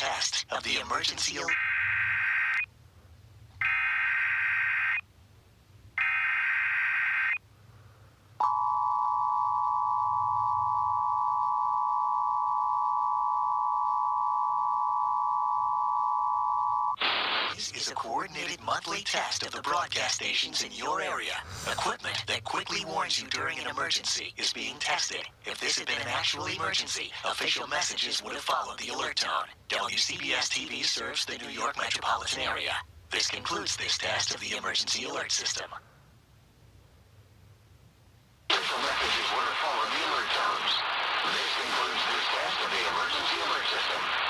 test of the emergency alert. This is a coordinated monthly test of the broadcast stations in your area. Equipment that quickly warns you during an emergency is being tested. If this had been an actual emergency, official messages would have followed the alert tone. WCBS TV serves the New York metropolitan area. This concludes this test of the Emergency Alert System. Official messages would have followed the alert tones. This concludes this test of the Emergency Alert System.